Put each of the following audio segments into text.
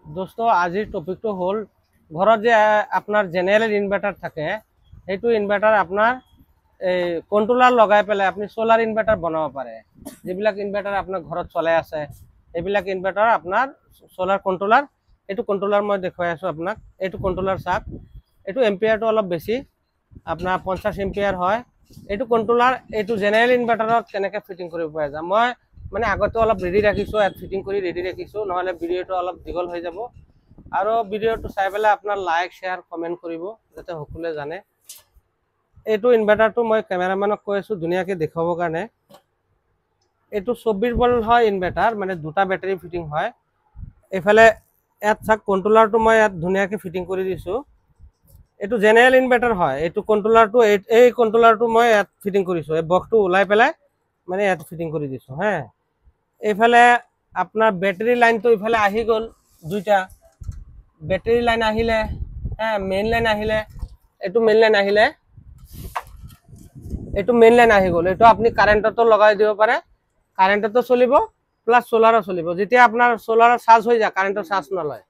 দোস্ত আজিৰ টপিকটো হ'ল ঘৰত যে আপোনাৰ জেনেৰেল ইনভাৰ্টাৰ থাকে সেইটো ইনভাৰ্টাৰ আপোনাৰ এই কন্ট্ৰোলাৰ লগাই পেলাই আপুনি সোলাৰ ইনভাৰ্টাৰ বনাব পাৰে। যিবিলাক ইনভাৰ্টাৰ আপোনাৰ ঘৰত চলাই আছে এইবিলাক ইনভাৰ্টাৰ আপোনাৰ সোলাৰ কন্ট্ৰোলাৰ। এইটো কন্ট্ৰোলাৰ মই দেখুৱাই আছোঁ আপোনাক। এইটো কন্ট্ৰোলাৰ চাওক, এইটো এম্পিয়াৰটো অলপ বেছি, আপোনাৰ 50 এম্পিয়াৰ হয়। এইটো কন্ট্ৰোলাৰ এইটো জেনেৰেল ইনভাৰ্টাৰত কেনেকৈ ফিটিং কৰিব পৰা যায় মই মানে আগতে অলপ ৰেডি ৰাখিছোঁ, ইয়াত ফিটিং কৰি ৰেডি ৰাখিছোঁ, নহ'লে ভিডিঅ'টো অলপ দীঘল হৈ যাব। আৰু ভিডিঅ'টো চাই পেলাই আপোনাৰ লাইক শ্বেয়াৰ কমেণ্ট কৰিব যাতে সকলোৱে জানে। এইটো ইনভাৰ্টাৰটো মই কেমেৰামেনক কৈ আছোঁ ধুনীয়াকৈ দেখুৱাবৰ কাৰণে। এইটো 24 ভল্ট হয় ইনভাৰ্টাৰ, মানে দুটা বেটাৰী ফিটিং হয়। এইফালে ইয়াত চাওক কন্ট্ৰোলাৰটো মই ইয়াত ধুনীয়াকৈ ফিটিং কৰি দিছোঁ। এইটো জেনেৰেল ইনভাৰ্টাৰ হয়। এইটো কন্ট্ৰোলাৰটো এই কন্ট্ৰোলাৰটো মই ইয়াত ফিটিং কৰিছোঁ, এই বক্সটো ওলাই পেলাই মানে ইয়াত ফিটিং কৰি দিছোঁ। হা, এইফালে আপোনাৰ বেটাৰী লাইনটো ইফালে আহি গ'ল দুইটা বেটাৰী লাইন আহিলে, মেইন লাইন আহিলে, এইটো মেইন লাইন আহিলে, এইটো মেইন লাইন আহি গ'ল। এইটো আপুনি কাৰেণ্টতো লগাই দিব পাৰে, কাৰেণ্টতো চলিব প্লাছ সোলাৰো চলিব। যেতিয়া আপোনাৰ সোলাৰৰ চাৰ্জ হৈ যায় কাৰেণ্টৰ চাৰ্জ নলয়।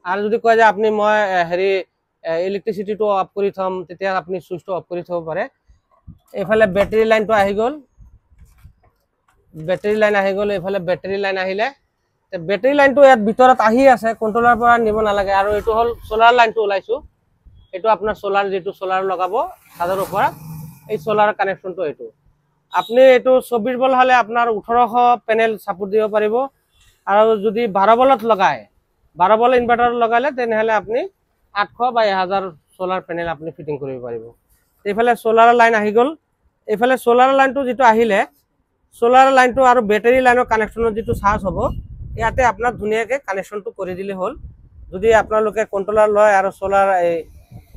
আৰু যদি কয় যে আপুনি মই হেৰি ইলেক্ট্ৰিচিটিটো অফ কৰি থ'ম তেতিয়া আপুনি চুইচটো অফ কৰি থ'ব পাৰে। এইফালে বেটাৰী লাইনটো আহি গ'ল, বেটাৰী লাইন আহি গ'ল, এইফালে বেটাৰী লাইন আহিলে। বেটাৰী লাইনটো ইয়াত ভিতৰত আহি আছে, কন্ট্ৰোলাৰ পৰা নিব নালাগে। আৰু এইটো হ'ল সোলাৰ লাইনটো ওলাইছোঁ, এইটো আপোনাৰ সোলাৰ যিটো সোলাৰ লগাব ছাদৰ ওপৰত, এই সোলাৰ কানেকশ্যনটো এইটো। আপুনি এইটো 24 ভল্ট হ'লে আপোনাৰ 1800 পেনেল ছাপোৰ্ট দিব পাৰিব। আৰু যদি 12 ভল্টত লগায়, 12 ভল্ট ইনভাৰ্টাৰ লগালে তেনেহ'লে আপুনি 800 বা 1000 সোলাৰ পেনেল আপুনি ফিটিং কৰিব পাৰিব। এইফালে সোলাৰ লাইন আহি গ'ল। এইফালে সোলাৰ লাইনটো যিটো আহিলে, সোলাৰ লাইনটো আৰু বেটাৰী লাইনৰ কানেকশ্যনত যিটো চাৰ্জ হ'ব ইয়াতে আপোনাৰ ধুনীয়াকৈ কানেকশ্যনটো কৰি দিলে হ'ল। যদি আপোনালোকে কন্ট্ৰোলাৰ লয় আৰু সোলাৰ এই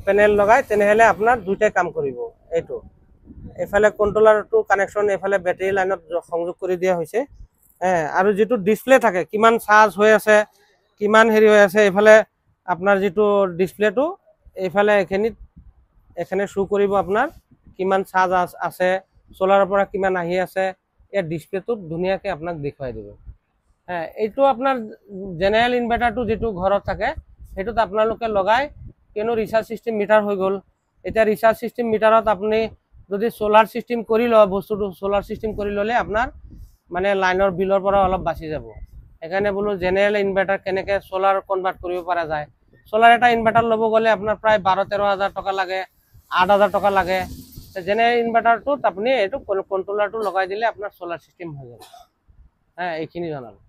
পেনেল লগায় তেনেহ'লে আপোনাৰ দুইটাই কাম কৰিব। এইটো এইফালে কন্ট্ৰোলাৰটো কানেকশ্যন এইফালে বেটাৰী লাইনত সংযোগ কৰি দিয়া হৈছে। আৰু যিটো ডিছপ্লে থাকে কিমান চাৰ্জ হৈ আছে, কিমান হেৰি হৈ আছে, এইফালে আপোনাৰ যিটো ডিছপ্লেটো এইফালে এখানে শ্ব' কৰিব আপোনাৰ কিমান চাৰ্জ আছে, সোলাৰৰ পৰা কিমান আহি আছে, ইয়াৰ ডিছপ্লেটোত ধুনীয়াকৈ আপোনাক দেখুৱাই দিব। এইটো আপোনাৰ জেনেৰেল ইনভাৰ্টাৰটো যিটো ঘৰত থাকে সেইটোত আপোনালোকে লগাই, কিয়নো ৰিচাৰ্জ চিষ্টেম মিটাৰ হৈ গ'ল। এতিয়া ৰিচাৰ্জ চিষ্টেম মিটাৰত আপুনি যদি সোলাৰ চিষ্টেম কৰি লয় বস্তুটো, সোলাৰ চিষ্টেম কৰি ল'লে আপোনাৰ মানে লাইনৰ বিলৰ পৰা অলপ বাচি যাব। সেইকাৰণে বোলো জেনেৰেল ইনভাৰ্টাৰ কেনেকৈ সোলাৰ কনভাৰ্ট কৰিব পৰা যায়। সোলাৰ এটা ইনভাৰ্টাৰ ল'ব গ'লে আপোনাৰ প্ৰায় 12-13 হাজাৰ টকা লাগে, 8 হাজাৰ টকা লাগে। জেনেৰেল ইনভাৰ্টাৰটোত আপুনি এইটো কন্ট্ৰোলাৰটো লগাই দিলে আপোনাৰ সোলাৰ চিষ্টেম হৈ যাব। এইখিনি জনালোঁ।